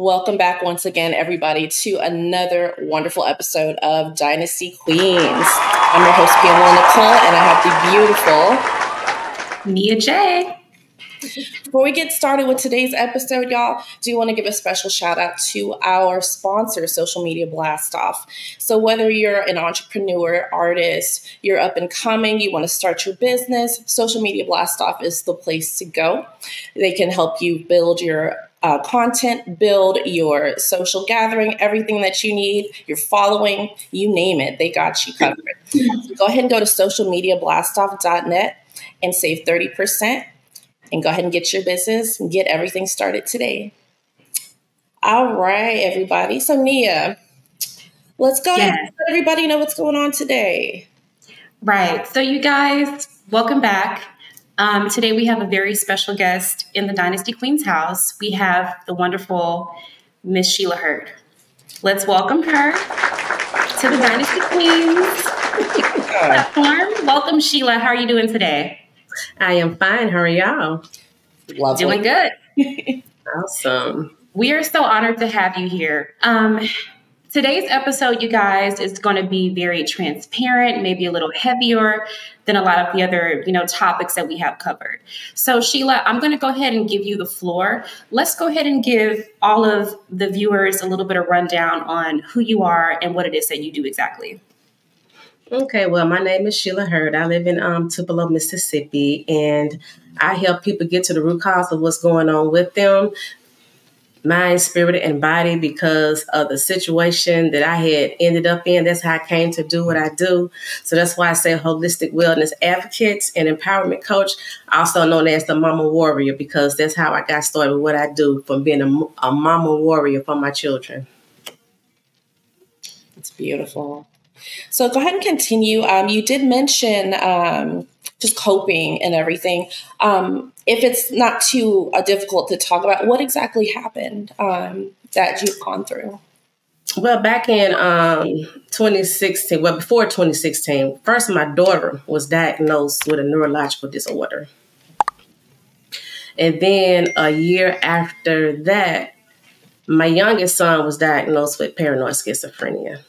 Welcome back once again, everybody, to another wonderful episode of Dynasty Queens. I'm your host, Pamela Nicole, and I have the beautiful Nia J. Before we get started with today's episode, y'all, do want to give a special shout out to our sponsor, Social Media Blast Off. So whether you're an entrepreneur, artist, you're up and coming, you want to start your business, Social Media Blast Off is the place to go. They can help you build your content, build your social gathering, everything that you need, your following, you name it, they got you covered. So go ahead and go to socialmediablastoff.net and save 30%. And go ahead and get your business and get everything started today. All right, everybody. So Nia, let's go ahead and let everybody know what's going on today. Right. So you guys, welcome back. Today we have a very special guest in the Dynasty Queens house. We have the wonderful Miss Sheila Heard. Let's welcome her to the Dynasty Queens platform. Welcome, Sheila. How are you doing today? I am fine. How are y'all? Lovely. Doing good. Awesome. We are so honored to have you here. Today's episode, you guys, is going to be very transparent, maybe a little heavier than a lot of the other, topics that we have covered. So, Sheila, I'm going to go ahead and give you the floor. Let's go ahead and give all of the viewers a little bit of rundown on who you are and what it is that you do exactly. Okay, well, my name is Sheila Heard. I live in Tupelo, Mississippi, and I help people get to the root cause of what's going on with them, mind, spirit, and body, because of the situation that I had ended up in. That's how I came to do what I do. So that's why I say holistic wellness advocate and empowerment coach, also known as the mama warrior, because that's how I got started with what I do, from being a mama warrior for my children. It's beautiful. So go ahead and continue. You did mention just coping and everything. If it's not too difficult to talk about, what exactly happened that you've gone through? Well, back in 2016, before 2016, first my daughter was diagnosed with a neurological disorder. And then a year after that, my youngest son was diagnosed with paranoid schizophrenia.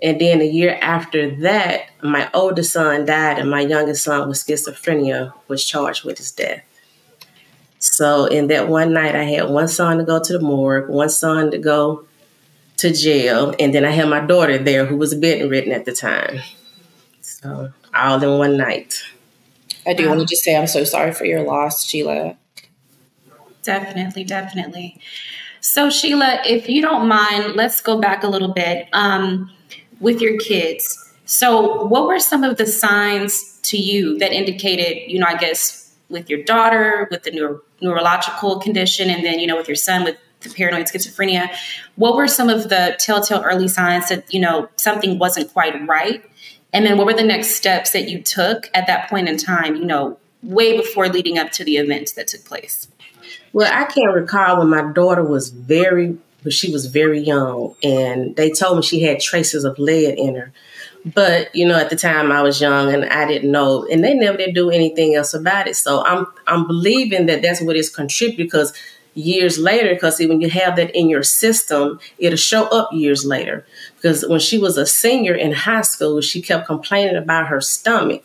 And then a year after that, my oldest son died, and my youngest son with schizophrenia was charged with his death. So in that one night, I had one son to go to the morgue, one son to go to jail, and then I had my daughter there who was bedridden at the time. So all in one night. I do want to just say I'm so sorry for your loss, Sheila. Definitely, definitely. So Sheila, if you don't mind, let's go back a little bit. With your kids. So what were some of the signs to you that indicated, I guess with your daughter, with the neurological condition, and then, with your son with the paranoid schizophrenia, what were some of the telltale early signs that, something wasn't quite right? And then what were the next steps that you took at that point in time, way before leading up to the events that took place? Well, I can't recall when my daughter was she was very young, and they told me she had traces of lead in her. But, at the time I was young and I didn't know, and they never did do anything else about it. So I'm believing that that's what it's contributed, because years later, because when you have that in your system, it'll show up years later. Because when she was a senior in high school, she kept complaining about her stomach.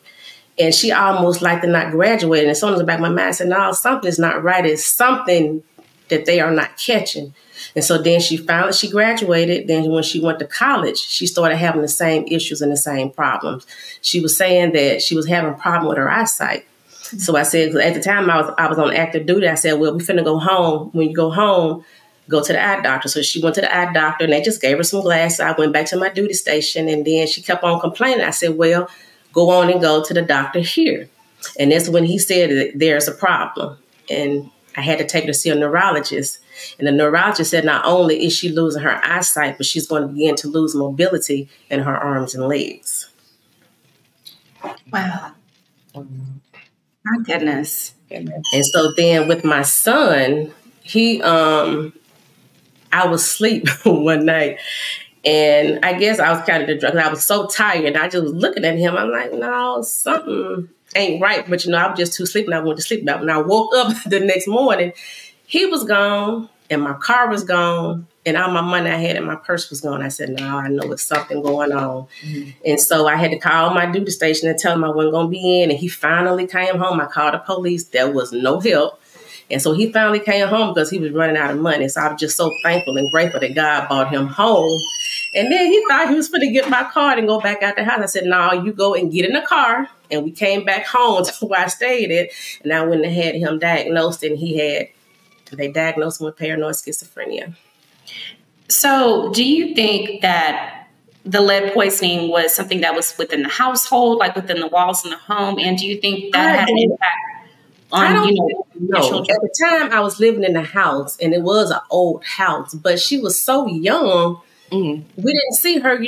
And she almost like to not graduate. And it's on the back of my mind, I said, no, something's not right. It's something that they are not catching. And so then she graduated. Then when she went to college, she started having the same issues and the same problems. She was saying that she was having a problem with her eyesight. So I said, at the time I was on active duty, I said, well, we finna go home. When you go home, go to the eye doctor. So she went to the eye doctor, and they just gave her some glasses. I went back to my duty station, and then she kept on complaining. I said, well, go on and go to the doctor here. And that's when he said that there's a problem. And I had to take her to see a neurologist. And the neurologist said not only is she losing her eyesight, but she's going to begin to lose mobility in her arms and legs. Wow. My goodness. And so then with my son, I was asleep one night. And I guess I was kind of drunk. I was so tired. I just was looking at him. I'm like, no, something ain't right. But, I was just too sleepy. I went to sleep. When I woke up the next morning, he was gone. and my car was gone, and all my money I had in my purse was gone. I said, no, I know it's something going on. Mm-hmm. And so I had to call my duty station and tell him I wasn't going to be in. And he finally came home. I called the police. There was no help. And so he finally came home because he was running out of money. So I was just so thankful and grateful that God brought him home. And then he thought he was going to get my card and go back out the house. I said, no, you go and get in the car. And we came back home to where I stayed at. And I went and had him diagnosed, and they diagnosed him with paranoid schizophrenia. So do you think that the lead poisoning was something that was within the household, like within the walls in the home? And do you think that had an impact on, your children? At the time, I was living in the house, and it was an old house, but she was so young. Mm. We didn't see her,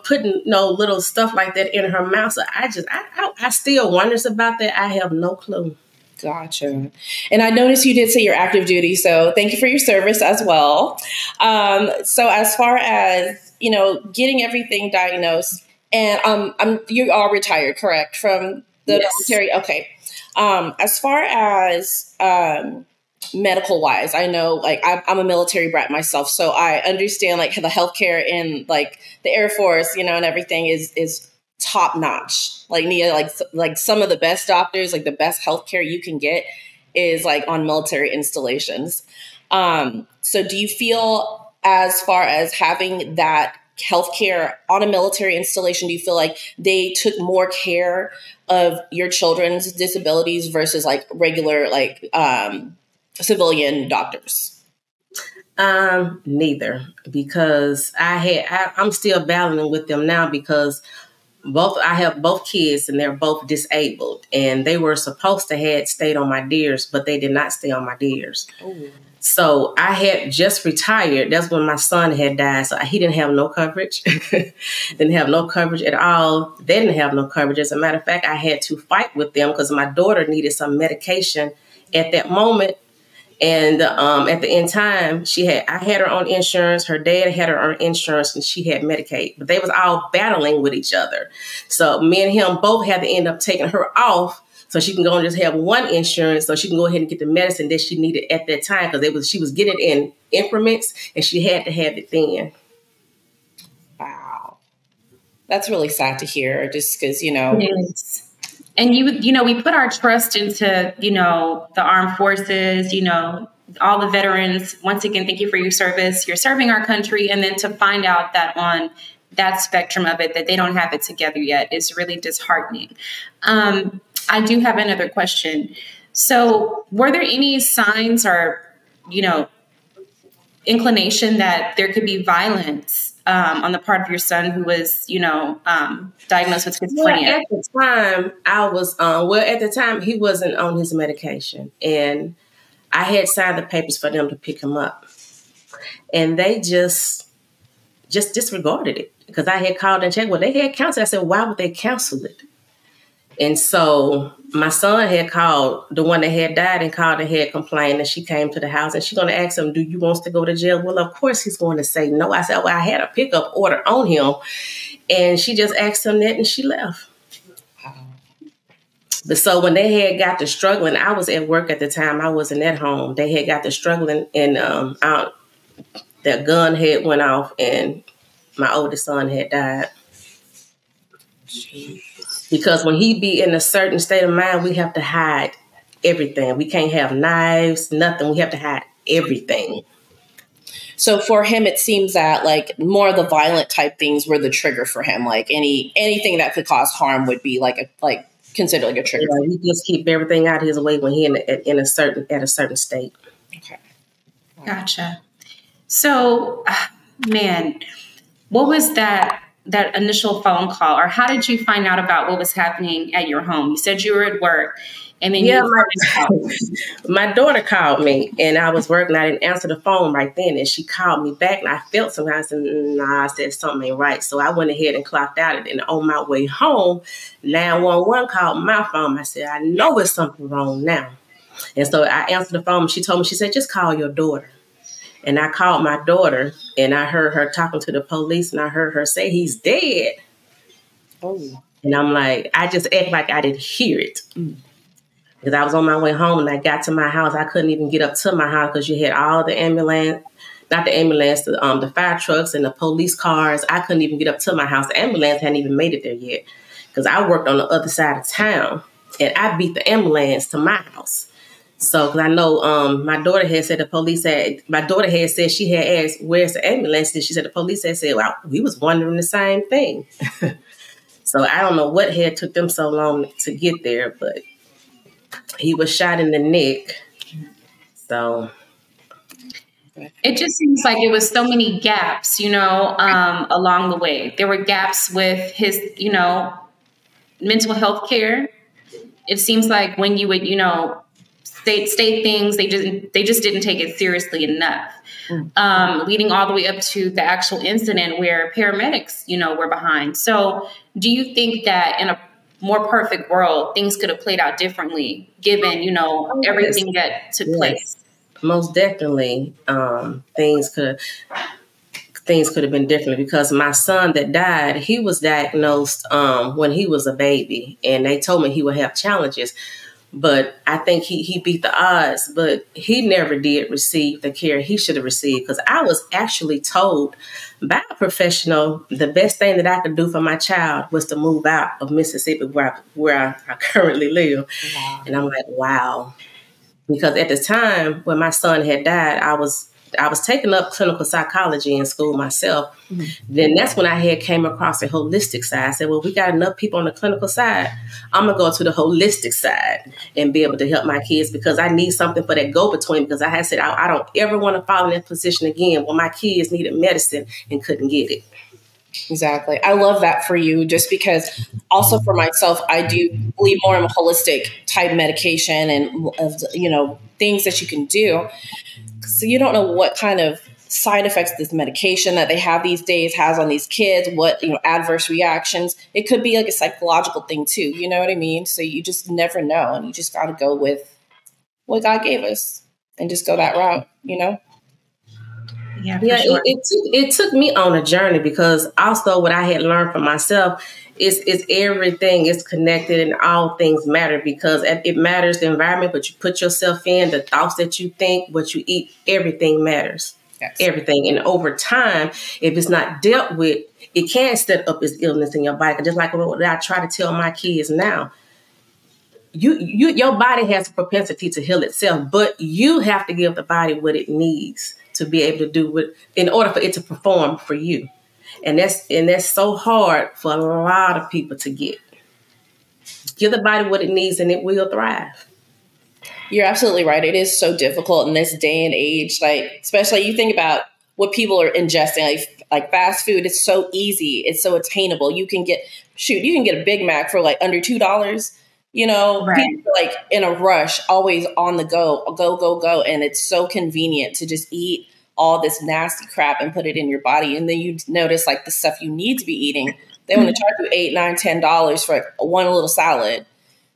putting little stuff like that in her mouth. So I still wonders about that. I have no clue. Gotcha. And I noticed you did say you're active duty, so thank you for your service as well. So as far as, getting everything diagnosed, and you are retired, correct, from the military? Okay. As far as medical wise, I know, like, I'm a military brat myself, so I understand, like, the healthcare in, like, the Air Force, and everything is top notch. Like some of the best doctors, like the best healthcare you can get is like on military installations. So do you feel, as far as having that healthcare on a military installation, do you feel like they took more care of your children's disabilities versus like regular, like civilian doctors? Neither, because I'm still battling with them now, because I have both kids, and they're both disabled, and they were supposed to have stayed on my DEERS, but they did not stay on my DEERS. Ooh. So I had just retired. That's when my son had died. So he didn't have no coverage. Didn't have no coverage at all. They didn't have no coverage. As a matter of fact, I had to fight with them because my daughter needed some medication at that moment. And at the end time, I had her own insurance. Her dad had her own insurance, and she had Medicaid. But they was all battling with each other. So me and him both had to end up taking her off so she can go and just have one insurance, so she can go ahead and get the medicine that she needed at that time, because she was getting it in increments, and she had to have it then. Wow, that's really sad to hear. Just because Yes. And we put our trust into, the armed forces, all the veterans. Once again, thank you for your service. You're serving our country. And then to find out that on that spectrum of it, that they don't have it together yet, is really disheartening. I do have another question. So were there any signs or, inclination that there could be violence on the part of your son who was, diagnosed with schizophrenia? At the time, at the time, he wasn't on his medication. And I had signed the papers for them to pick him up. And they just disregarded it, because I had called and checked. Well, they had canceled. I said, why would they cancel it? And so my son had called the one that had died, and called and had complained, and she came to the house, and she's going to ask him, do you want to go to jail? Well, of course he's going to say no. I said, well, I had a pickup order on him. And she just asked him that, and she left. But so when they had got to struggling, I was at work at the time. I wasn't at home. They had got to struggling, and their gun had went off, and my oldest son had died. Jeez. Because when he be in a certain state of mind, we have to hide everything. We can't have knives, nothing. We have to hide everything. So for him, it seems that like more of the violent type things were the trigger for him. Like anything that could cause harm would be considered like a trigger. Yeah, we just keep everything out of his way when he at a certain state. Okay, gotcha. So, man, what was that initial phone call, or how did you find out about what was happening at your home? You said you were at work, and then my daughter called me, and I was working. I didn't answer the phone right then, and she called me back, and I felt something. I said, I said something ain't right. So I went ahead and clocked out, and on my way home, 911 called my phone. I said, I know there's something wrong now. And so I answered the phone. She told me, she said, just call your daughter. And I called my daughter, and I heard her talking to the police, and I heard her say, he's dead. Oh. And I'm like, I just act like I didn't hear it. Because I was on my way home and I got to my house. I couldn't even get up to my house because you had all the ambulance, not the ambulance, the fire trucks and the police cars. I couldn't even get up to my house. The ambulance hadn't even made it there yet because I worked on the other side of town and I beat the ambulance to my house. So, because I know my daughter had said she had asked, where's the ambulance? And she said the police had said, well, we was wondering the same thing. So I don't know what had took them so long to get there, but he was shot in the neck. So it just seems like it was so many gaps, along the way. There were gaps with his, mental health care. It seems like when you would, state things, they just didn't take it seriously enough. Leading all the way up to the actual incident where paramedics, were behind. So do you think that in a more perfect world, things could have played out differently given, everything that took place? Most definitely. Things could have been different because my son that died, he was diagnosed when he was a baby and they told me he would have challenges. But I think he beat the odds, but he never did receive the care he should have received because I was actually told by a professional the best thing that I could do for my child was to move out of Mississippi where I currently live. Wow. And I'm like, wow. Because at the time when my son had died, I was taking up clinical psychology in school myself. Mm-hmm. Then that's when I had came across the holistic side. I said, well, we got enough people on the clinical side. I'm going to go to the holistic side and be able to help my kids because I need something for that go-between because I had said, I don't ever want to fall in that position again where my kids needed medicine and couldn't get it. Exactly. I love that for you just because also for myself, I do believe more in a holistic type medication and, things that you can do. So you don't know what kind of side effects this medication that they have these days has on these kids, what, adverse reactions. It could be like a psychological thing too. You know what I mean? So you just never know. And you just got to go with what God gave us and just go that route, Yeah, sure. It took me on a journey because also what I had learned for myself is everything is connected and all things matter because it matters the environment, but you put yourself in, the thoughts that you think, what you eat, everything matters. Yes. Everything. And over time, if it's not dealt with, it can set up as illness in your body. Just like what I try to tell my kids now. Your body has a propensity to heal itself, but you have to give the body what it needs to be able to do what in order for it to perform for you. And that's so hard for a lot of people to get. Give the body what it needs and it will thrive. You're absolutely right. It is so difficult in this day and age. Like, especially you think about what people are ingesting, like fast food. It's so easy. It's so attainable. You can get a Big Mac for like under $2. Right. People are like in a rush, always on the go. And it's so convenient to just eat all this nasty crap and put it in your body. And then you notice like the stuff you need to be eating. They want to charge you $8, $9, $10 for like one little salad.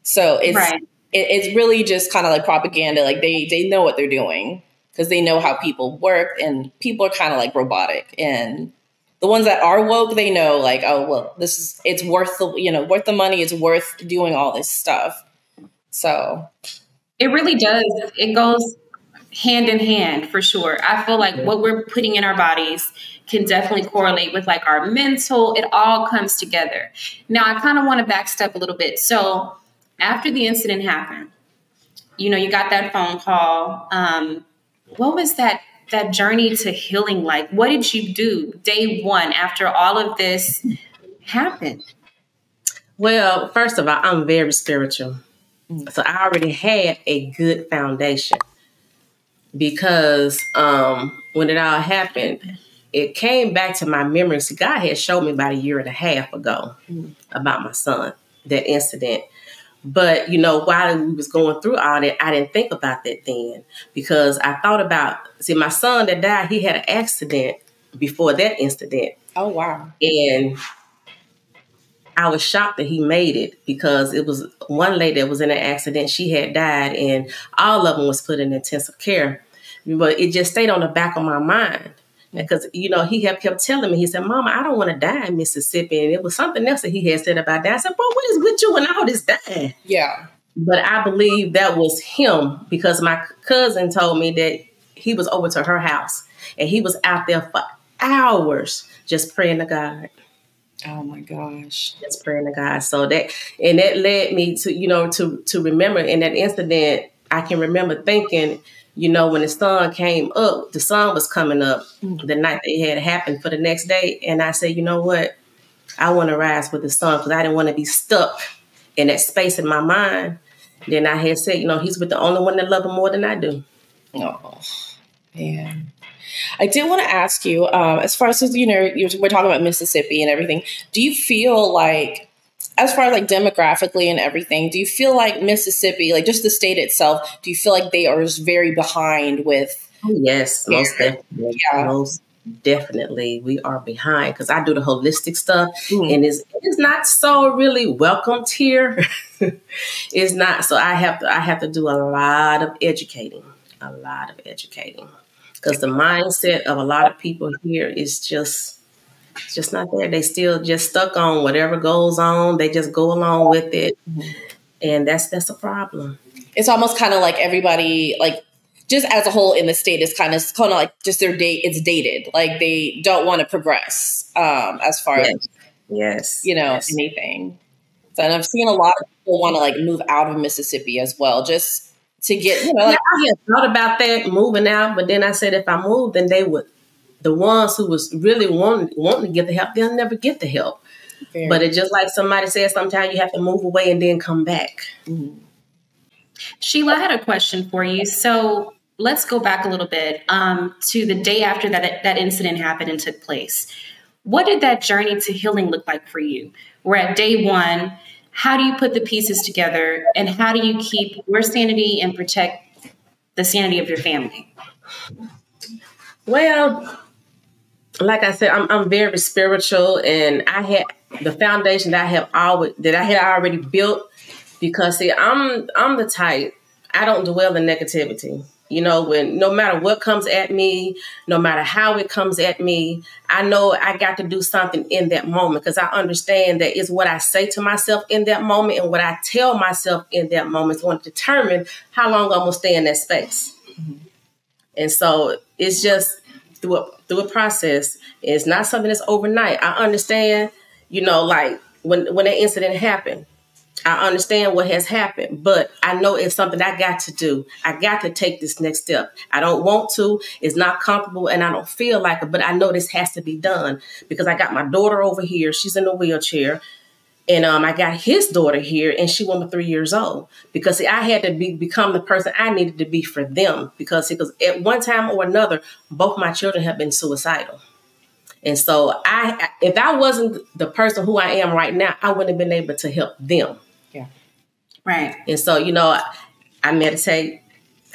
So it's really just kind of like propaganda. Like they know what they're doing because they know how people work and people are kind of like robotic. And the ones that are woke, they know like, oh, well, it's worth the money. It's worth doing all this stuff. So it really does. It goes hand in hand for sure. I feel like what we're putting in our bodies can definitely correlate with like our mental. It all comes together. Now, I kind of want to backstep a little bit. So after the incident happened, you got that phone call. What was that journey to healing like? What did you do day one after all of this happened? Well, first of all, I'm very spiritual. So I already had a good foundation. Because when it all happened, it came back to my memories. God had showed me about a year and a half ago about my son, that incident. But, while we was going through all that, I didn't think about that then because I thought about, my son that died, he had an accident before that incident. Oh, wow. And I was shocked that he made it because it was one lady that was in an accident. She had died and all of them was put in intensive care. But it just stayed on the back of my mind because, he kept telling me, he said, Mama, I don't want to die in Mississippi. And it was something else that he had said about that. I said, boy, what is with you and all this dying? Yeah. But I believe that was him because my cousin told me that he was over to her house and he was out there for hours just praying to God. Oh my gosh. Just praying to God. So that led me to, to remember in that incident, I can remember thinking, when the sun came up, the sun was coming up the night that it had happened for the next day. And I said, you know what? I want to rise with the sun because I didn't want to be stuck in that space in my mind. Then I had said, he's with the only one that loves him more than I do. Oh, man. I did want to ask you, as far as, we're talking about Mississippi and everything. Do you feel like, as far as like demographically and everything, do you feel like Mississippi, like just the state itself, do you feel like they are just very behind with? Oh, yes, most definitely. Yeah. Most definitely we are behind because I do the holistic stuff and it's not so really welcomed here. It's not. So I have to do a lot of educating because the mindset of a lot of people here is just not there. They still just stuck on whatever goes on. They just go along with it. And that's a problem. It's almost kind of like everybody, like just as a whole in the state is kind of like just their date. It's dated. Like they don't want to progress as far as, anything. So, and I've seen a lot of people want to like move out of Mississippi as well, just to get, I had thought about that moving out, but then I said if I moved, then they would, the ones who was really wanting to get the help, they'll never get the help. Fair. But it's just like somebody said, sometimes you have to move away and then come back. Mm-hmm. Sheila, I had a question for you. So let's go back a little bit to the day after that incident happened and took place. What did that journey to healing look like for you? We're at day one. How do you put the pieces together, and how do you keep your sanity and protect the sanity of your family? Well, like I said, I'm very spiritual, and I had the foundation that I had already built because see, I'm the type, I don't dwell in negativity. When no matter what comes at me, no matter how it comes at me, I know I got to do something in that moment because I understand that it's what I say to myself in that moment and what I tell myself in that moment is going to determine how long I'm going to stay in that space. Mm-hmm. And so it's just through a process. It's not something that's overnight. I understand, like when that incident happened, I understand what has happened, but I know it's something I got to do. I got to take this next step. I don't want to. It's not comfortable and I don't feel like it, but I know this has to be done because I got my daughter over here. She's in a wheelchair. And I got his daughter here and she was 3 years old because see, I had to become the person I needed to be for them because at one time or another, both my children have been suicidal. And so if I wasn't the person who I am right now, I wouldn't have been able to help them. Yeah. Right. And so, I meditate.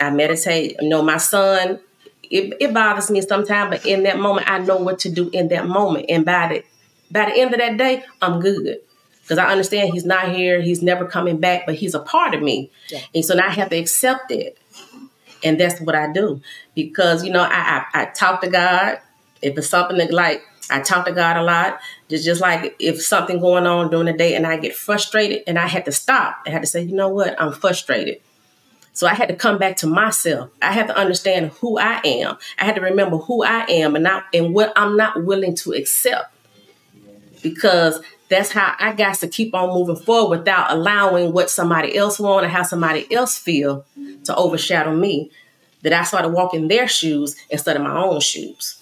My son, it bothers me sometimes, but in that moment, I know what to do in that moment. And by the end of that day, I'm good. Because I understand he's not here. He's never coming back, but he's a part of me. Yeah. And so now I have to accept it. And that's what I do. Because, I talk to God. If it's something that I talk to God a lot. Just like if something going on during the day and I get frustrated and I had to stop. I had to say, you know what? I'm frustrated. So I had to come back to myself. I had to understand who I am. I had to remember who I am and what I'm not willing to accept. Because that's how I got to keep on moving forward without allowing what somebody else wants or how somebody else feel to overshadow me. That I started walking their shoes instead of my own shoes.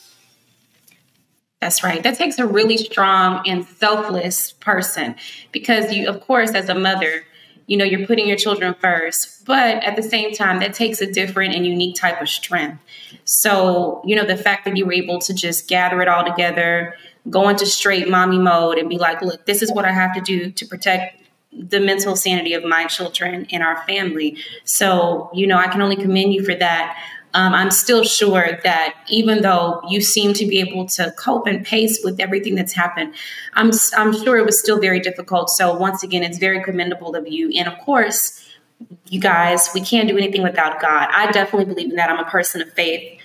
That's right. That takes a really strong and selfless person because you, of course, as a mother, you're putting your children first, but at the same time, that takes a different and unique type of strength. So, the fact that you were able to just gather it all together, go into straight mommy mode and be like, look, this is what I have to do to protect the mental sanity of my children and our family. So, I can only commend you for that. I'm still sure that even though you seem to be able to cope and pace with everything that's happened, I'm sure it was still very difficult. So once again, it's very commendable of you. And of course, you guys, we can't do anything without God. I definitely believe in that. I'm a person of faith.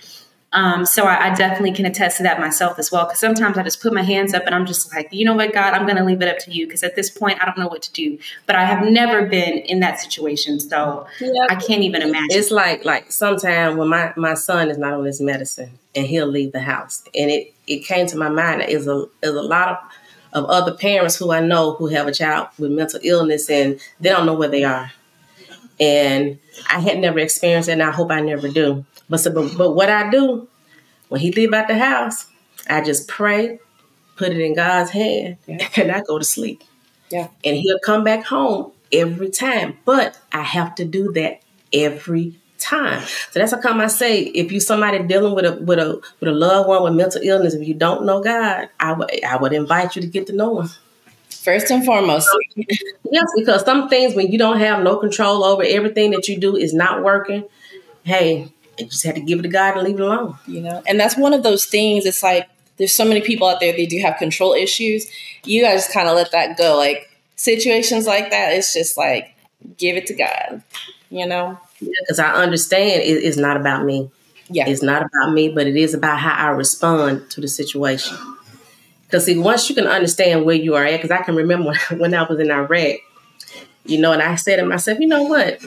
So I definitely can attest to that myself as well. Because sometimes I just put my hands up and I'm just like, you know what, God, I'm going to leave it up to you. Because at this point, I don't know what to do. But I have never been in that situation. So I can't even imagine. It's like sometimes when my son is not on his medicine and he'll leave the house. And it came to my mind that there's a lot of other parents who I know who have a child with mental illness and they don't know where they are. And I had never experienced it and I hope I never do. But what I do, when he leave out the house, I just pray, put it in God's hand, and I go to sleep. Yeah. And he'll come back home every time. But I have to do that every time. So that's how come I say, if you somebody dealing with a loved one with mental illness, if you don't know God, I would invite you to get to know him. First and foremost. Yes, because some things when you don't have no control over, everything that you do is not working, hey, you just have to give it to God and leave it alone. You know, and that's one of those things. It's like there's so many people out there, they do have control issues. You guys kind of let that go. Like situations like that, it's just like, give it to God, you know? Because I understand it's not about me. Yeah. It's not about me, but it is about how I respond to the situation. Because see, once you can understand where you are at, because I can remember when I was in Iraq, you know, and I said to myself, you know what?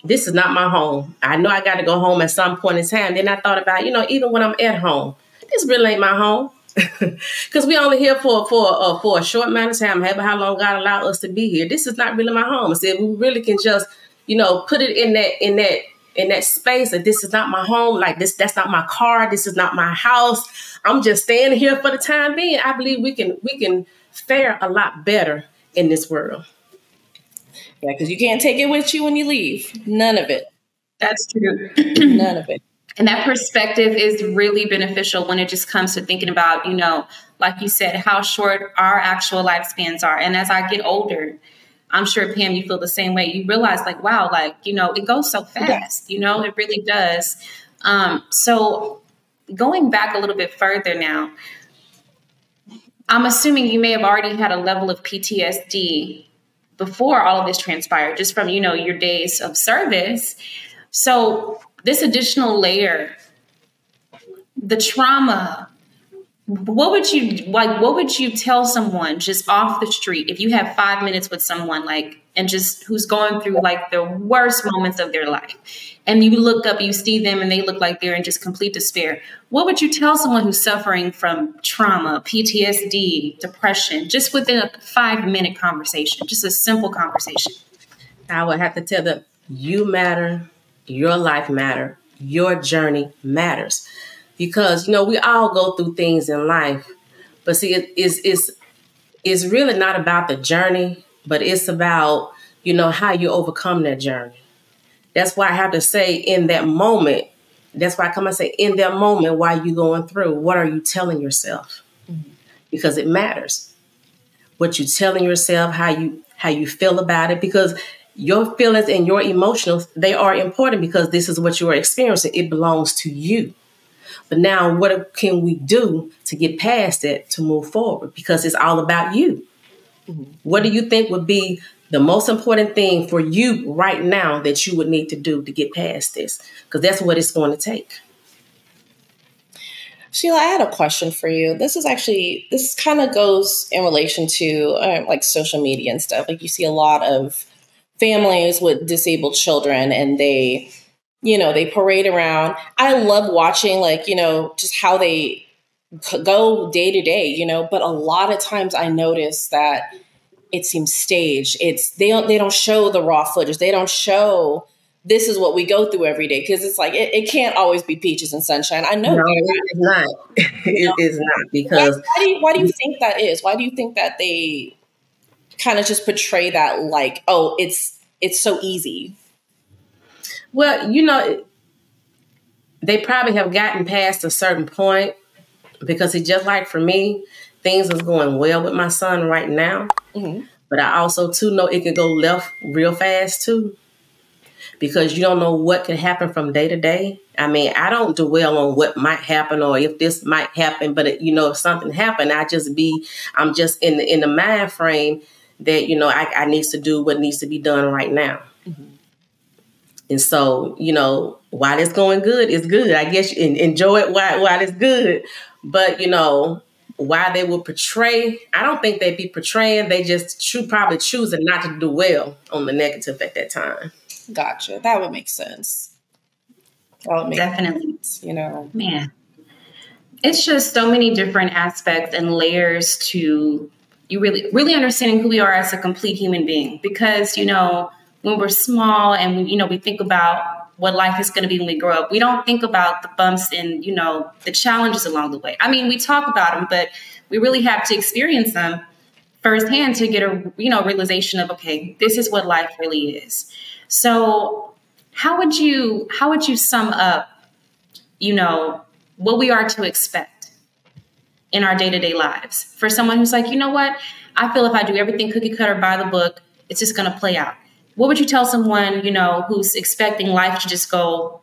This is not my home. I know I got to go home at some point in time. Then I thought about, you know, even when I'm at home, this really ain't my home. Because we only here for a short amount of time, however how long God allowed us to be here. This is not really my home. I said we really can just, you know, put it in that space that this is not my home. Like that's not my car. This is not my house. I'm just staying here for the time being. I believe we can fare a lot better in this world. Yeah, because you can't take it with you when you leave. None of it. That's true. None of it. And that perspective is really beneficial when it just comes to thinking about, you know, like you said, how short our actual lifespans are. And as I get older, I'm sure, Pam, you feel the same way. You realize like, wow, like, you know, it goes so fast, you know, it really does. So going back a little bit further now, I'm assuming you may have already had a level of PTSD before all of this transpired, just from, you know, your days of service. So this additional layer, the trauma, what would you tell someone just off the street if you have 5 minutes with someone like, and just who's going through like the worst moments of their life, and you look up, you see them and they look like they're in just complete despair. What would you tell someone who's suffering from trauma, PTSD, depression, just within a 5-minute conversation, just a simple conversation? I would have to tell them, you matter, your life matter, your journey matters. Because, you know, we all go through things in life, but see, it's really not about the journey, but it's about, you know, how you overcome that journey. That's why I have to say in that moment, that's why I come and say in that moment, while you're going through, what are you telling yourself? Mm-hmm. Because it matters. What you're telling yourself, how you feel about it, because your feelings and your emotions, they are important because this is what you are experiencing. It belongs to you. But now what can we do to get past it, to move forward? Because it's all about you. Mm-hmm. What do you think would be the most important thing for you right now that you would need to do to get past this? Because that's what it's going to take. Sheila, I had a question for you. This kind of goes in relation to like social media and stuff. Like you see a lot of families with disabled children and they parade around. I love watching, like, you know, just how they go day to day, you know, but a lot of times I notice that it seems staged. They don't show the raw footage. They don't show this is what we go through every day. Cause it's like, it can't always be peaches and sunshine. I know. No, it's not. It is not, because why do you think that is? Why do you think that they kind of just portray that like, oh, it's so easy? Well, you know, they probably have gotten past a certain point, because it's just like for me, things is going well with my son right now. Mm-hmm. But I also, too, know it can go left real fast, too, because you don't know what can happen from day to day. I mean, I don't dwell on what might happen or if this might happen. But, you know, if something happened, I'm just in the mind frame that, you know, I needs to do what needs to be done right now. Mm-hmm. And so, while it's going good, it's good. I guess you enjoy it while it's good. But, why they will portray, I don't think they'd be portraying. They just probably choosing not to do well on the negative at that time. Gotcha. That would make sense. Definitely. Sense, Man, it's just so many different aspects and layers to you really understanding who we are as a complete human being. Because, when we're small and we think about what life is going to be when we grow up, we don't think about the bumps and, the challenges along the way. I mean, we talk about them, but we really have to experience them firsthand to get a, realization of, okay, this is what life really is. So how would you sum up, what we are to expect in our day-to-day lives for someone who's like, you know what, I feel if I do everything cookie cutter by the book, it's just going to play out. What would you tell someone, who's expecting life to just go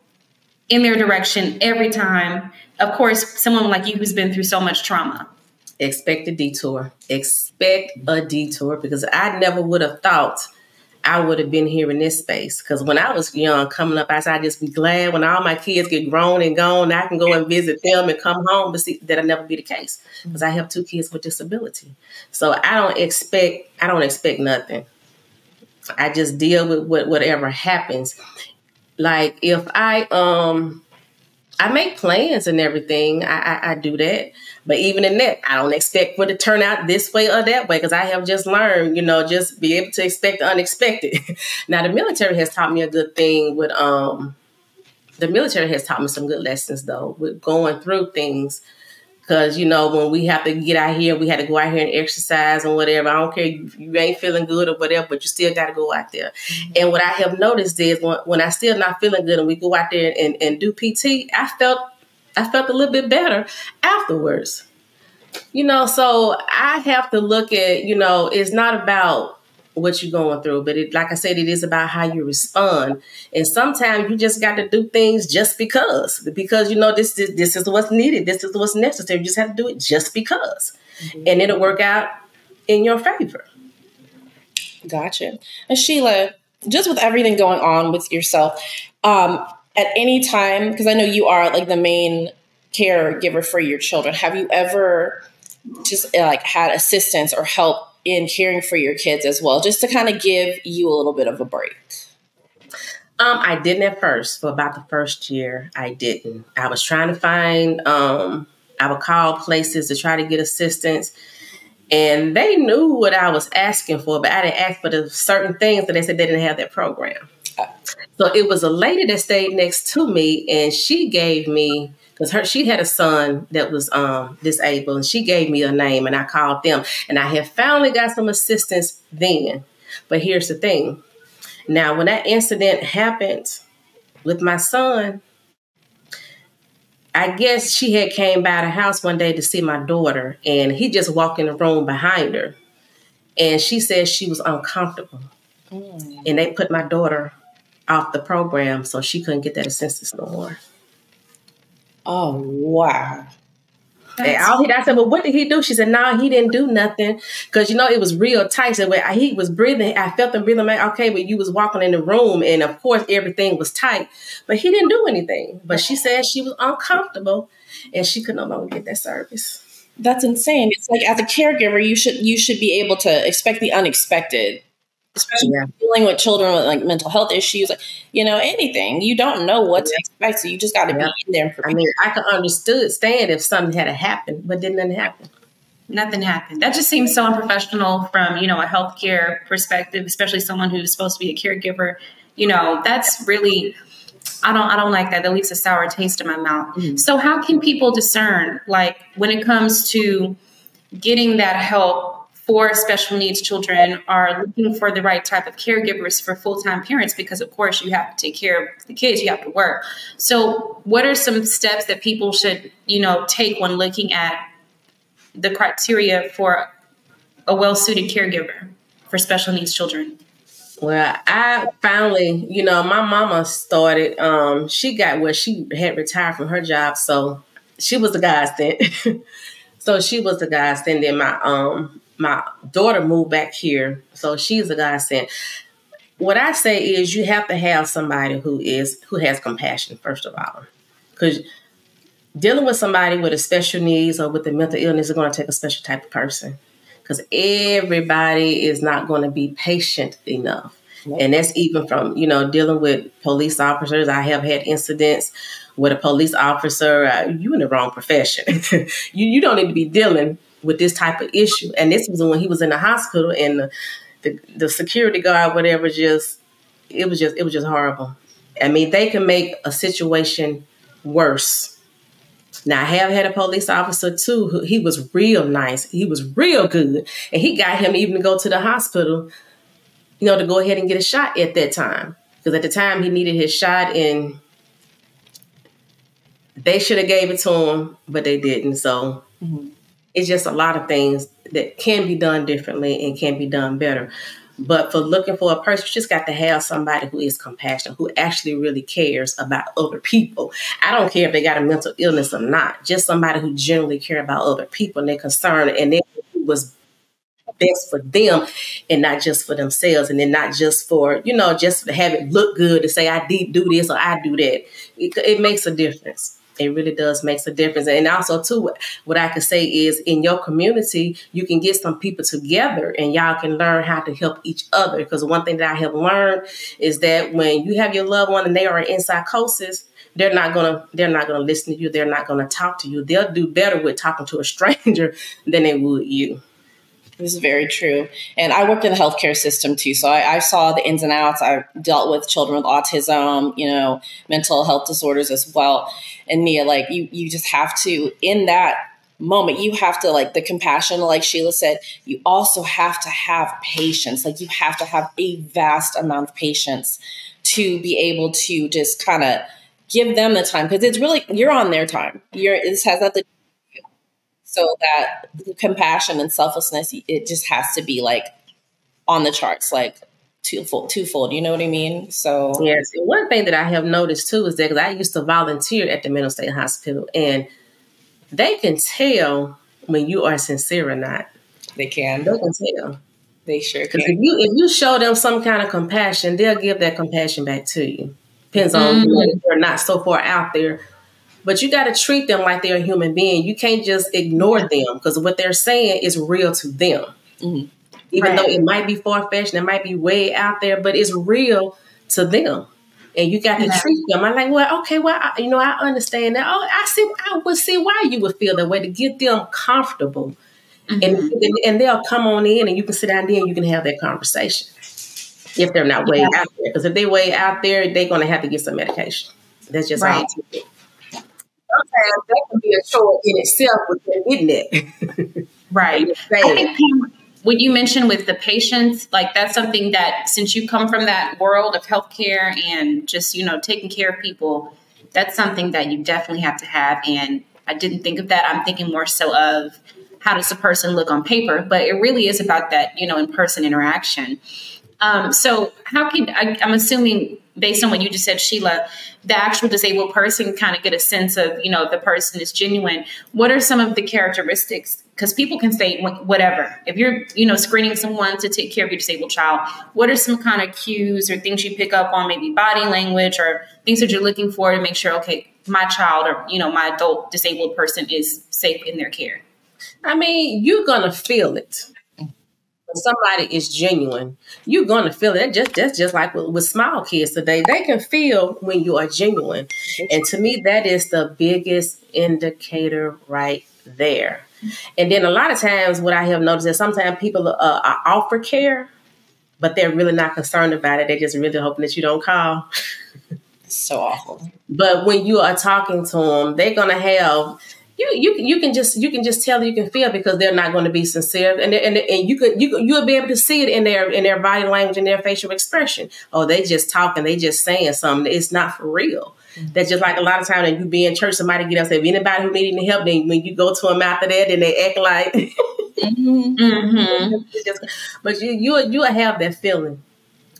in their direction every time? Of course, someone like you who's been through so much trauma. Expect a detour. Expect a detour, because I never would have thought I would have been here in this space. Because when I was young, coming up, I'd just be glad when all my kids get grown and gone, I can go and visit them and come home. But see, that'll never be the case, because I have 2 kids with disability. So I don't expect nothing. I just deal with whatever happens. Like if I make plans and everything, I do that. But even in that, I don't expect for it to turn out this way or that way, because I have just learned, just be able to expect the unexpected. Now, the military has taught me a good thing with, the military has taught me some good lessons, though, with going through things. Because, when we have to get out here, we had to go out here and exercise and whatever. I don't care if you ain't feeling good or whatever, but you still got to go out there. Mm-hmm. And what I have noticed is when I still not feeling good and we go out there and do PT, I felt a little bit better afterwards. So I have to look at, it's not about what you're going through, but like I said, it is about how you respond. And sometimes you just got to do things just because this is what's needed. This is what's necessary. You just have to do it just because, and it'll work out in your favor. Gotcha. And Sheila, just with everything going on with yourself, at any time, because I know you are like the main caregiver for your children, have you ever just had assistance or help in caring for your kids as well, just to kind of give you a little bit of a break? I didn't at first. For about the first year, I didn't. I was trying to find, I would call places to try to get assistance, and they knew what I was asking for, but I didn't ask for the certain things that they said they didn't have that program. So it was a lady that stayed next to me, and she gave me, because she had a son that was disabled, and she gave me a name, and I called them, and I had finally got some assistance then. But here's the thing. Now, when that incident happened with my son, I guess she had came by the house one day to see my daughter, and he just walked in the room behind her, and she said she was uncomfortable. And they put my daughter off the program, so she couldn't get that assistance no more. Oh, wow. I said, well, what did he do? She said, no, he didn't do nothing. Because, it was real tight. So when he was breathing, I felt him breathing. Like, okay, but you was walking in the room, and of course, everything was tight. But he didn't do anything. But she said she was uncomfortable, and she could no longer get that service. That's insane. It's like, as a caregiver, you should be able to expect the unexpected. Especially dealing with children with like mental health issues, anything. You don't know what to expect, so you just got to be in there and prepare. I mean, I could understand if something had happened, but didn't happen. Nothing happened. That just seems so unprofessional from, a healthcare perspective, especially someone who's supposed to be a caregiver. That's really, I don't like that. That leaves a sour taste in my mouth. Mm-hmm. So how can people discern, like, when it comes to getting that help for special needs children, are looking for the right type of caregivers for full-time parents? Because of course you have to take care of the kids, you have to work. So what are some steps that people should, take when looking at the criteria for a well-suited caregiver for special needs children? Well, I finally, my mama started, she had retired from her job. So she was the godsend. Then my daughter moved back here, so she's a godsend. what I say is you have to have somebody who has compassion, first of all, because dealing with somebody with a special needs or with a mental illness is going to take a special type of person, because everybody is not going to be patient enough. And that's even from, dealing with police officers. I have had incidents with a police officer. You in the wrong profession. you don't need to be dealing with this type of issue. And this was when he was in the hospital, and the security guard, whatever, it was just horrible. I mean, they can make a situation worse. Now, I have had a police officer too, he was real nice. He was real good. And he got him even to go to the hospital, to go ahead and get a shot at that time. Because at the time he needed his shot, and they should have gave it to him, but they didn't. So it's just a lot of things that can be done differently and can be done better. But for looking for a person, you just got to have somebody who is compassionate, who actually really cares about other people. I don't care if they got a mental illness or not. Just somebody who generally care about other people and their concern, and they was best for them and not just for themselves, and then not just for, just to have it look good to say I did do this or I do that. It makes a difference. It really does makes a difference. And also, too, what I could say is in your community, you can get some people together and y'all can learn how to help each other. Because one thing that I have learned is that when you have your loved one and they are in psychosis, they're not gonna listen to you. They're not gonna talk to you. They'll do better with talking to a stranger than they would you. This is very true. And I worked in the healthcare system too. So I saw the ins and outs. I dealt with children with autism, mental health disorders as well. And Nia, you just have to, in that moment, you have to, the compassion, like Sheila said, you also have to have patience. You have to have a vast amount of patience to be able to just kind of give them the time. Because it's really, you're on their time. This has nothing. So that compassion and selflessness, it just has to be on the charts, twofold. You know what I mean? So yes. And one thing that I have noticed too is that, because I used to volunteer at the mental state hospital, and they can tell when you are sincere or not. They can. They can tell. They sure can. Because if you show them some kind of compassion, they'll give that compassion back to you. Depends on if they're not so far out there. But you got to treat them like they're a human being. You can't just ignore them, because what they're saying is real to them. Mm-hmm. Even though it might be far-fetched, it might be way out there, but it's real to them. And you got to treat them. I'm like, well, okay, well, I understand that. Oh, I would see why you would feel that way, to get them comfortable. Mm-hmm. And they'll come on in, and you can sit down there and you can have that conversation. If they're not way out there. Because if they're way out there, they're going to have to get some medication. That's just how it is. Sometimes that can be a chore in itself with them getting it. Right. I think, Pam, what you mentioned with the patients, that's something that, since you come from that world of healthcare and just, taking care of people, that's something that you definitely have to have. And I didn't think of that. I'm thinking more so of how does a person look on paper, but it really is about that, in-person interaction. So how can, I'm assuming, based on what you just said, Sheila, the actual disabled person kind of get a sense of, if the person is genuine. What are some of the characteristics? Because people can say whatever. If you're, screening someone to take care of your disabled child, what are some kind of cues or things you pick up on, maybe body language or things that you're looking for to make sure, okay, my child or, my adult disabled person is safe in their care? I mean, you're going to feel it. When somebody is genuine, you're going to feel it. That's just like with small kids today. They can feel when you are genuine. And to me, that is the biggest indicator right there. And then a lot of times what I have noticed is sometimes people offer care, but they're really not concerned about it. They're just really hoping that you don't call. So awful. But when you are talking to them, they're going to have... You can just tell, you can feel, because they're not going to be sincere, and you'll be able to see it in their body language and their facial expression. Oh, they just talking, they just saying something. It's not for real. Mm-hmm. That's just like a lot of times when you be in church, somebody get up and say, if anybody who need any help, then when you go to them after that, then they act like. But you'll have that feeling.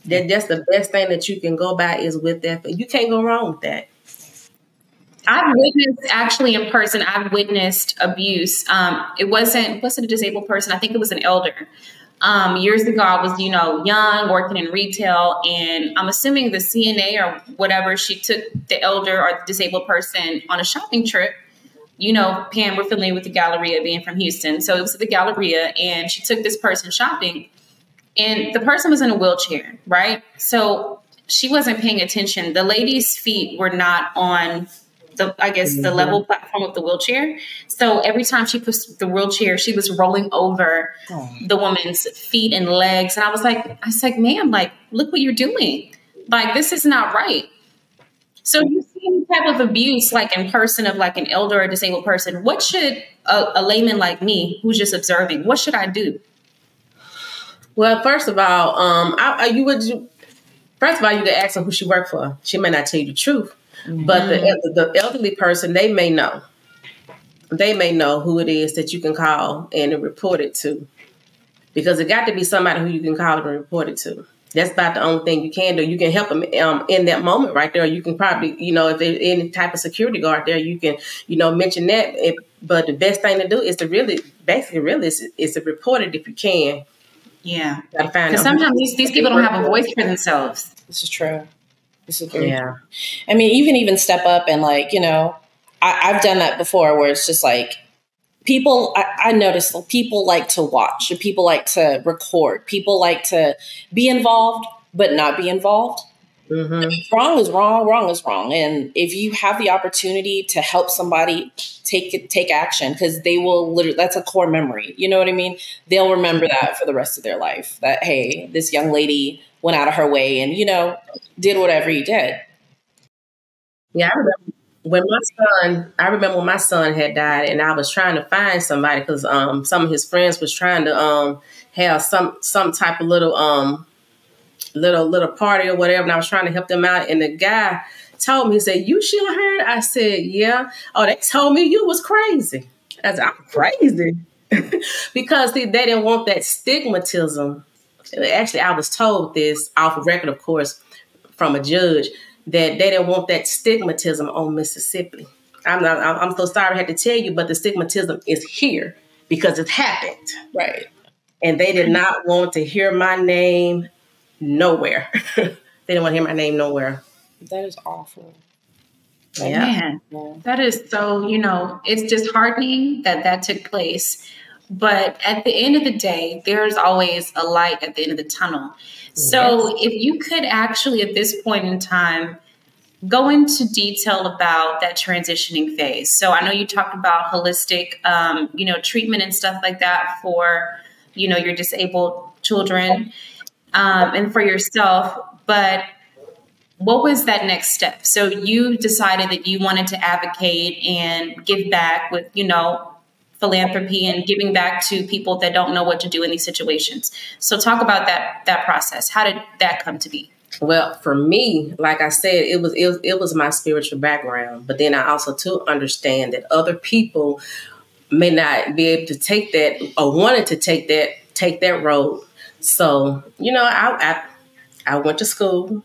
That's the best thing that you can go by is with that. You can't go wrong with that. I've witnessed, actually in person, I've witnessed abuse. It wasn't a disabled person. I think it was an elder. Years ago, I was, young, working in retail, and I'm assuming the CNA or whatever, she took the elder or the disabled person on a shopping trip. Pam, we're familiar with the Galleria being from Houston. So it was at the Galleria, and she took this person shopping, and the person was in a wheelchair, right? So she wasn't paying attention. The lady's feet were not on the level platform of the wheelchair. So every time she pushed the wheelchair, she was rolling over the woman's feet and legs. And I was like, ma'am, look what you're doing. This is not right. So you see any type of abuse, in person of an elder or disabled person, what should a layman like me, who's just observing, what should I do? Well, first of all, you could ask her who she worked for. She may not tell you the truth. But the elderly person, they may know. They may know who it is that you can call and report it to. Because it got to be somebody who you can call and report it to. That's about the only thing you can do. You can help them in that moment right there. You can probably, if there's any type of security guard there, you can, mention that. But the best thing to do is to is to report it if you can. Yeah. Because sometimes these people don't have a voice for themselves. This is true. Yeah. I mean, you can even step up and I've done that before where it's just people, I notice people like to watch, people like to record, people like to be involved, but not be involved. Mm-hmm. Wrong is wrong. Wrong is wrong. And if you have the opportunity to help somebody take action, because they will that's a core memory. You know what I mean? They'll remember that for the rest of their life, that, hey, this young lady went out of her way and, did whatever he did. Yeah. I remember when my son had died and I was trying to find somebody because some of his friends was trying to have some type of little party or whatever, and I was trying to help them out, and the guy told me, he said, "You Sheila Heard?" I said, "Yeah." "Oh, they told me you was crazy." I said, "I'm crazy." Because they didn't want that stigmatism. Actually, I was told this off record, of course, from a judge, that they didn't want that stigmatism on Mississippi. I'm so sorry I had to tell you, but the stigmatism is here because it happened. Right. And they did not want to hear my name nowhere. They didn't want to hear my name nowhere. That is awful. Yeah. That is so, it's disheartening that took place. But at the end of the day, there's always a light at the end of the tunnel. So if you could actually, at this point in time, go into detail about that transitioning phase. So I know you talked about holistic, treatment and stuff like that for, your disabled children and for yourself. But what was that next step? So you decided that you wanted to advocate and give back with, philanthropy and giving back to people that don't know what to do in these situations. So talk about that process. How did that come to be? Well, for me, like I said, it was my spiritual background. But then I also too understand that other people may not be able to take that or wanted to take that road. So, I went to school.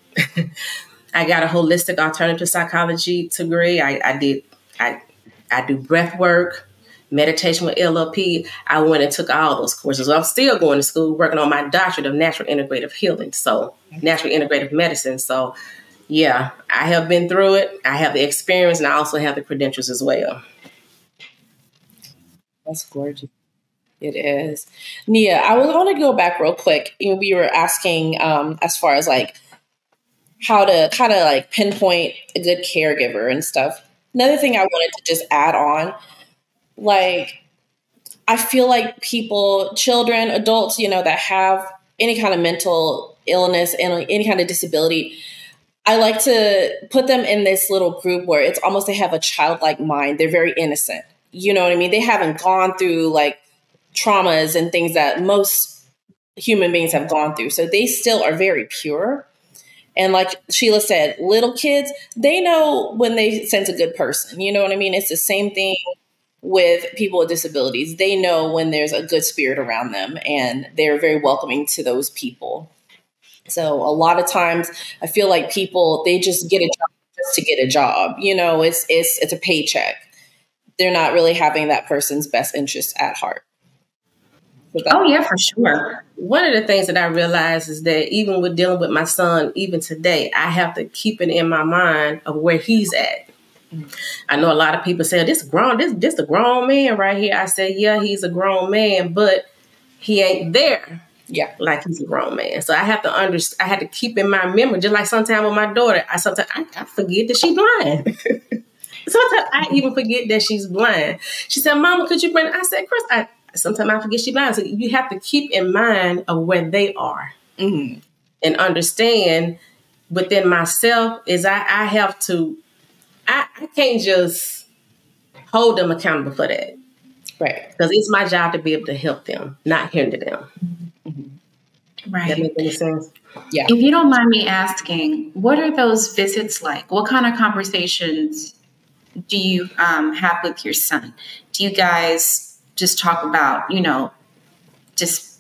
I got a holistic alternative psychology degree. I do breath work, meditation with LLP. I went and took all those courses. I'm still going to school working on my doctorate of natural integrative healing. So natural integrative medicine. So yeah, I have been through it. I have the experience and I also have the credentials as well. That's gorgeous. It is. Nia, I want to go back real quick. We were asking as far as how to kind of pinpoint a good caregiver and stuff. Another thing I wanted to just add on, I feel like people, children, adults, that have any kind of mental illness and any kind of disability, I like to put them in this little group where it's almost they have a childlike mind. They're very innocent. You know what I mean? They haven't gone through traumas and things that most human beings have gone through. So they still are very pure. And like Sheila said, little kids, they know when they sense a good person. You know what I mean? It's the same thing with people with disabilities. They know when there's a good spirit around them and they're very welcoming to those people. So a lot of times I feel like people, they just get a job just to get a job. It's a paycheck. They're not really having that person's best interest at heart. Oh, yeah, for sure. one of the things that I realized is that even with dealing with my son, even today, I have to keep it in my mind of where he's at. I know a lot of people say, this a grown man right here. I say, yeah, he's a grown man, but he ain't there. Yeah. Like he's a grown man. So I have to I had to keep in my memory, just like sometimes with my daughter, I forget that she's blind. Sometimes I even forget that she's blind. She said, Mama, could you bring, I said, Chris, sometimes I forget she's blind. So you have to keep in mind of where they are and understand within myself is I have to, I can't just hold them accountable for that. Right. Because it's my job to be able to help them, not hinder them. Right. That make any sense? Yeah. If you don't mind me asking, what are those visits like? What kind of conversations do you have with your son? Do you guys just talk about, just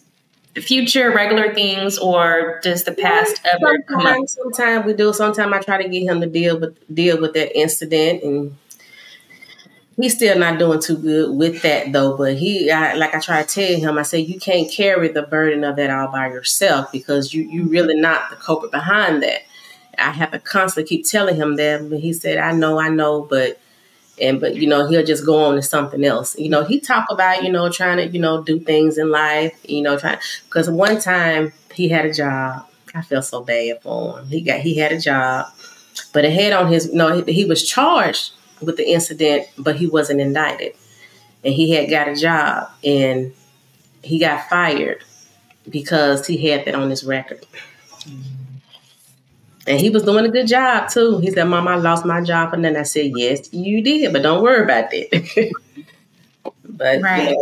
the future, regular things, or does the past ever come up? Sometimes we do. Sometimes I try to get him to deal with that incident, and he's still not doing too good with that though. But I try to tell him, I say, you can't carry the burden of that all by yourself because you really not the culprit behind that. I have to constantly keep telling him that. But he said, I know, but he'll just go on to something else. He talk about, trying to, do things in life, because one time he had a job. I felt so bad for him. He had a job, but it had on his, he was charged with the incident, but he wasn't indicted. And he had got a job and he got fired because he had that on his record. And he was doing a good job, too. He said, Mom, I lost my job. And then I said, yes, you did, but don't worry about that. But, right.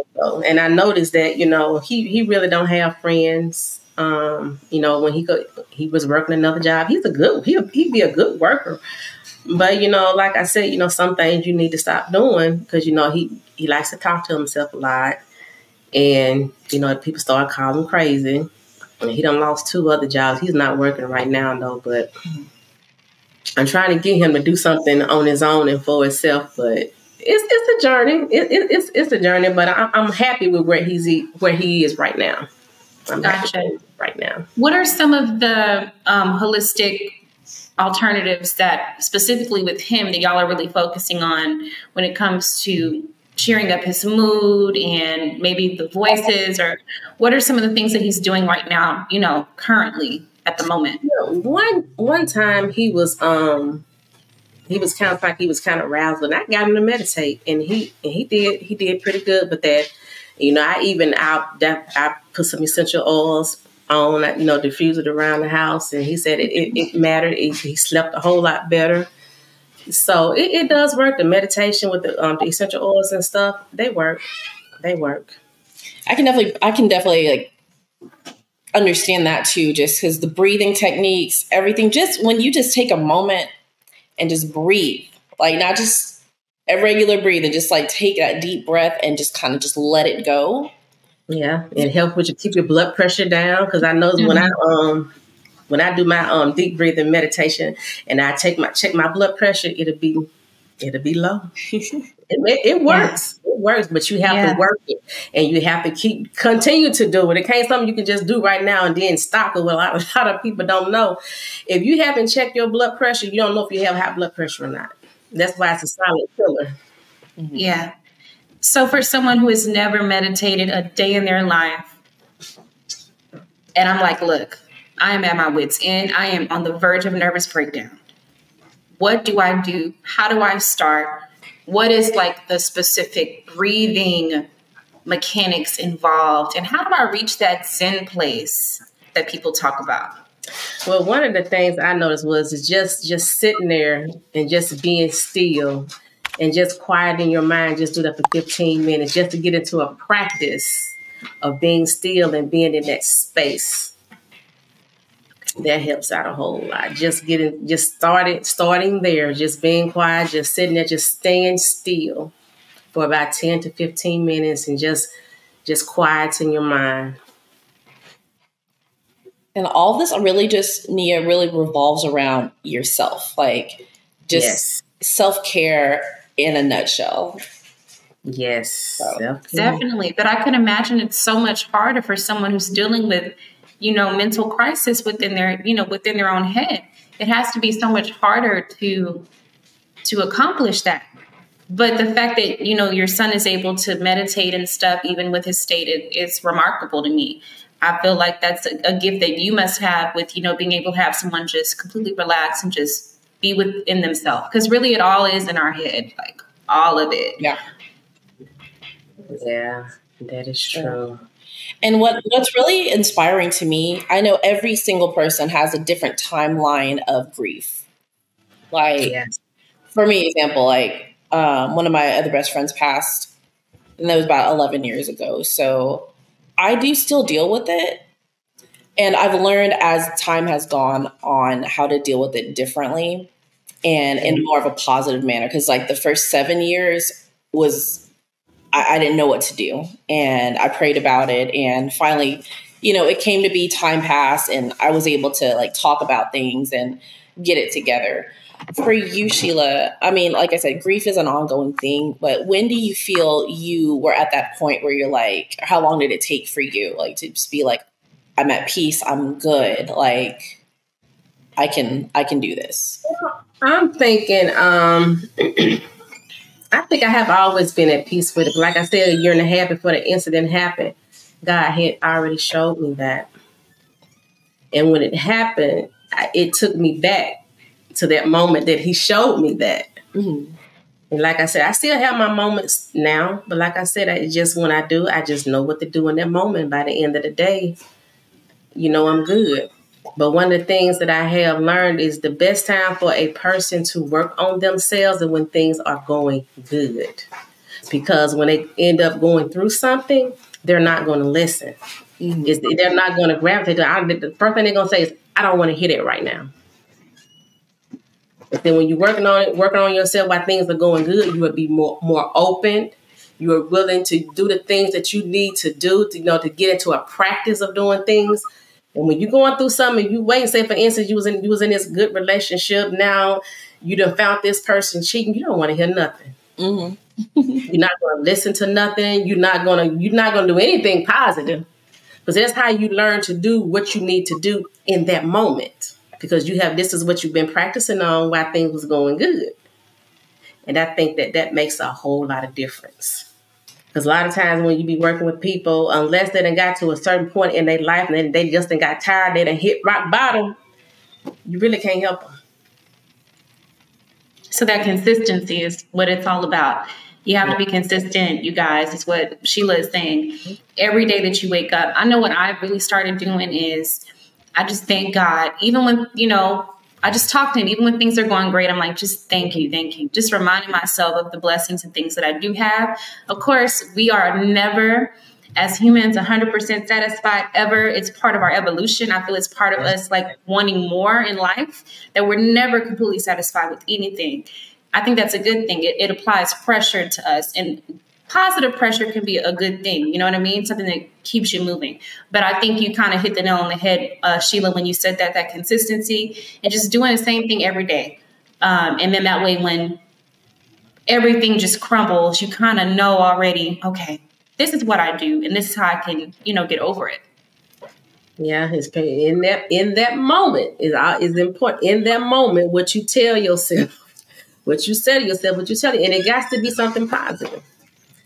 And I noticed that, he really don't have friends. When he was working another job, he'd be a good worker. But, like I said, some things you need to stop doing because, he likes to talk to himself a lot. And, people start calling him crazy. He done lost 2 other jobs. He's not working right now, though, but I'm trying to get him to do something on his own and for himself. But it's a journey. It's a journey, but I'm happy with where he is right now. I'm happy right now. What are some of the holistic alternatives that specifically with him that y'all are really focusing on when it comes to cheering up his mood and maybe the voices, or what are some of the things that he's doing right now, currently at the moment? One time he was kind of aroused, and I got him to meditate, and he did pretty good with that. I put some essential oils on, diffuse it around the house, and he said it mattered. He slept a whole lot better. So it does work. The meditation with the essential oils and stuff, they work. I can definitely understand that too, just because the breathing techniques, everything, just when you just take a moment and just breathe, not just a regular breathe and just take that deep breath and just kind of just let it go. Yeah. It helps with keep your blood pressure down. Cause I know when I do my deep breathing meditation and I check my blood pressure, it'll be low. It works. It works, but you have to work it, and you have to continue to do it. It can't something you can just do right now and then stop it. What a lot of people don't know. If you haven't checked your blood pressure, you don't know if you have high blood pressure or not. That's why it's a silent killer. Mm-hmm. Yeah. So for someone who has never meditated a day in their life, and I'm like, look, I am at my wit's end. I am on the verge of nervous breakdown. What do I do? How do I start? What is the specific breathing mechanics involved? And how do I reach that Zen place that people talk about? Well, one of the things I noticed is just sitting there and just being still and just quieting your mind. Just do that for 15 minutes just to get into a practice of being still and being in that space. That helps out a whole lot. Starting there, just being quiet, just sitting there, just staying still for about 10 to 15 minutes and just quieting your mind. And all this really just, Nia, really revolves around yourself. Self-care in a nutshell. Yes, So, definitely. But I can imagine it's so much harder for someone who's dealing with, mental crisis within their own head. It has to be so much harder to accomplish that. But the fact that, your son is able to meditate and stuff, even with his state, it's remarkable to me. I feel like that's a gift that you must have with, being able to have someone just completely relax and just be within themselves. Because really it all is in our head, like all of it. yeah. Yeah, that is true. And what's really inspiring to me, I know every single person has a different timeline of grief. Like, Yes. for me, example, like one of my other best friends passed, and that was about 11 years ago. So I do still deal with it. And I've learned as time has gone on how to deal with it differently and in more of a positive manner. Because like the first 7 years was, I didn't know what to do. And I prayed about it. And finally, it came to be, time passed, and I was able to like talk about things and get it together. For you, Sheila, I mean, like I said, grief is an ongoing thing, but when do you feel you were at that point where you're like, how long did it take for you, like, to just be like, I'm at peace, I'm good, like, I can do this? I'm thinking, I think I have always been at peace with it. Like I said, 1.5 years before the incident happened, God had already showed me that. And when it happened, it took me back to that moment that he showed me that. Mm-hmm. And like I said, I still have my moments now, but like I said, when I do, I just know what to do in that moment. By the end of the day, I'm good. But one of the things that I have learned is the best time for a person to work on themselves is when things are going good. Because when they end up going through something, they're not going to listen. Mm-hmm. They're not going to gravitate. The first thing they're going to say is, I don't want to hear that right now. But then when you're working on yourself while things are going good, you will be more open. You are willing to do the things that you need to do to get into a practice of doing things. And when you're going through something, you wait, say for instance, you was in this good relationship. Now you done found this person cheating. You don't want to hear nothing. Mm-hmm. You're not going to listen to nothing. You're not going to do anything positive, because that's how you learn to do what you need to do in that moment. Because this is what you've been practicing on while things was going good. And I think that makes a whole lot of difference. Because a lot of times when you be working with people, unless they done got to a certain point in their life and then they just done got tired, they done hit rock bottom, you really can't help them. So that consistency is what it's all about. You have to be consistent, you guys, is what Sheila is saying. Every day that you wake up. I know what I really started doing is I just thank God. Even when, I just talk to him. Even when things are going great, I'm like, just thank you. Just reminding myself of the blessings and things that I do have. Of course, we are never, as humans, 100% satisfied ever. It's part of our evolution. I feel it's part of us, like, wanting more in life, that we're never completely satisfied with anything. I think that's a good thing. It applies pressure to us, and positive pressure can be a good thing. You know what I mean? Something that keeps you moving. But I think you kind of hit the nail on the head, Sheila, when you said that consistency and just doing the same thing every day. And then that way, when everything just crumbles, you kind of know already, okay, this is what I do. And this is how I can, get over it. Yeah, it's in that moment is important. In that moment, what you tell yourself, what you say to yourself, what you tell you, and it got to be something positive.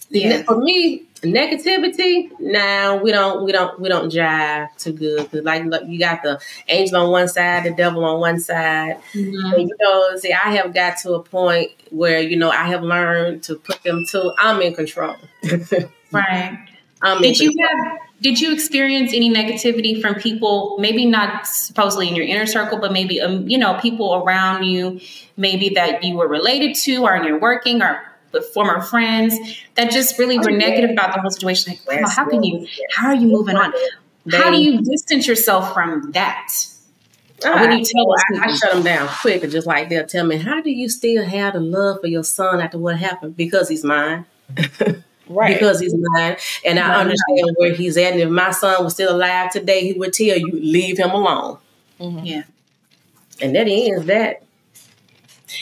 Yeah. For me, negativity, we don't jive too good. Cause like you got the angel on one side, the devil on one side. Mm-hmm. And I have got to a point where I have learned to put them to. I'm in control. Right. Did you experience any negativity from people? Maybe not supposedly in your inner circle, but maybe people around you, maybe that you were related to, or in your working, or with former friends that just really were negative about the whole situation. Like, wow, how are you moving on? How do you distance yourself from that? What do you tell us? I shut them down quick, just like they'll tell me, how do you still have the love for your son after what happened? Because he's mine. Right. Because he's mine. And I understand where he's at. And if my son was still alive today, he would tell you, leave him alone. Mm-hmm. Yeah. And that ends that.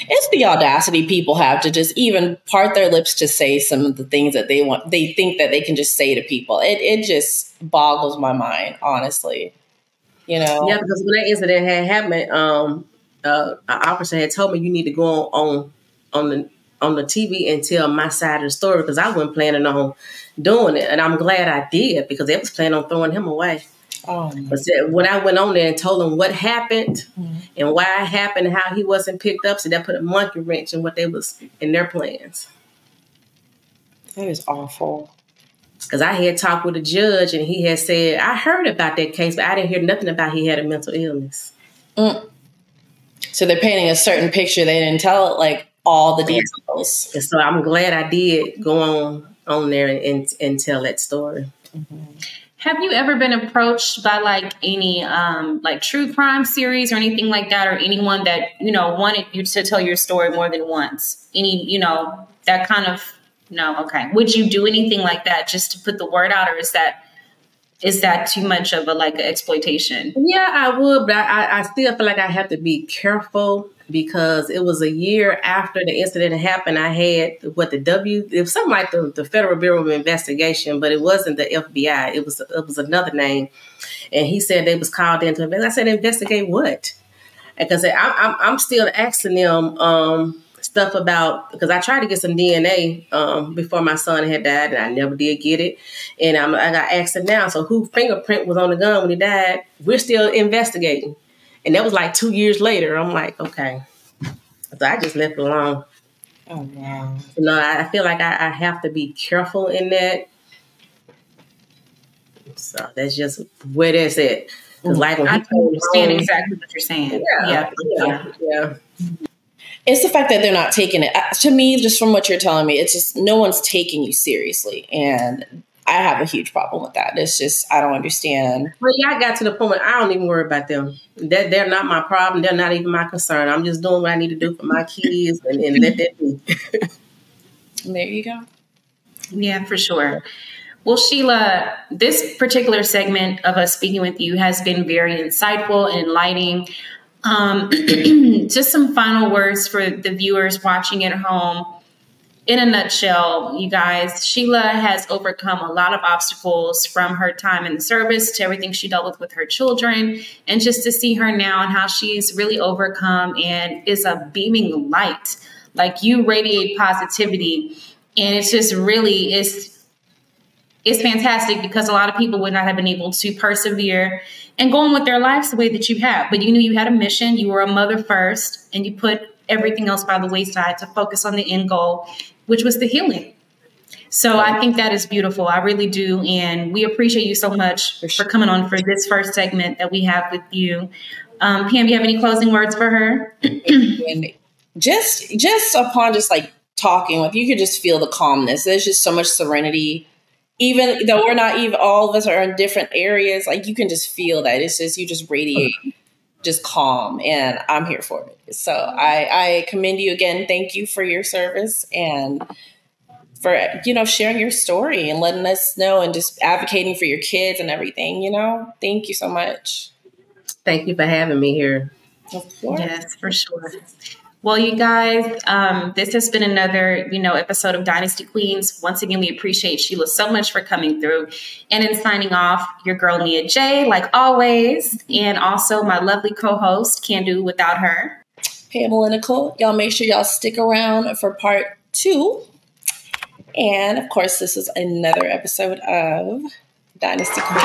It's the audacity people have to just even part their lips to say some of the things that they think that they can just say to people. It just boggles my mind, honestly. You know? Yeah, because when that incident had happened, an officer had told me you need to go on the TV and tell my side of the story, because I wasn't planning on doing it, and I'm glad I did, because they was planning on throwing him away. But when I went on there and told them what happened and why it happened and how he wasn't picked up, so that put a monkey wrench in what they was in their plans. That is awful. Because I had talked with a judge and he had said, I heard about that case, but I didn't hear nothing about he had a mental illness. So they're painting a certain picture. They didn't tell like all the details. And so I'm glad I did go on there and tell that story. Have you ever been approached by like any like true crime series or anything like that, or anyone that, wanted you to tell your story more than once? Any, that kind of, no. Okay. Would you do anything like that just to put the word out, or is that too much of a like exploitation? Yeah, I would, but I still feel like I have to be careful, because it was a year after the incident happened. I had it was something like the Federal Bureau of Investigation, but it wasn't the FBI. It was another name, and he said they was called in to investigate. I said, investigate what? Because I'm still asking them stuff about, because I tried to get some DNA before my son had died, and I never did get it. And I got asked it now. So whose fingerprint was on the gun when he died? We're still investigating. And that was like 2 years later. I'm like, okay. So I just left it alone. Oh, wow. I feel like I have to be careful in that. So that's just where that's at. Like when I understand exactly what you're saying. Yeah. It's the fact that they're not taking it. To me, just from what you're telling me, it's just no one's taking you seriously. And I have a huge problem with that. It's just, I don't understand. Well, yeah, I got to the point where I don't even worry about them. They're not my problem. They're not even my concern. I'm just doing what I need to do for my kids and let that be. There you go. Yeah, for sure. Well, Sheila, this particular segment of us speaking with you has been very insightful and enlightening. Just some final words for the viewers watching at home. In a nutshell, you guys, Sheila has overcome a lot of obstacles, from her time in the service to everything she dealt with her children, and just to see her now and how she's really overcome and is a beaming light. Like, you radiate positivity, and it's just really, it's fantastic, because a lot of people would not have been able to persevere and go on with their lives the way that you have. But you knew you had a mission. You were a mother first, and you put everything else by the wayside to focus on the end goal, which was the healing. So I think that is beautiful. I really do. And we appreciate you so much for coming on for this first segment that we have with you. Pam, do you have any closing words for her? Just upon just like talking with you, could just feel the calmness. There's just so much serenity. Even though we're not even, all of us are in different areas, like you can just feel that. It's just, you just radiate just calm, and I'm here for it. So I commend you again. Thank you for your service and for, sharing your story and letting us know and just advocating for your kids and everything, Thank you so much. Thank you for having me here. Of course. Yes, for sure. Well, you guys, this has been another, episode of Dynasty Queens. Once again, we appreciate Sheila so much for coming through. And in signing off, your girl, Nia J, like always. And also my lovely co-host, Can't Do Without Her, Pamela and Nicole. Y'all make sure y'all stick around for part 2. And of course, this is another episode of Dynasty Queens.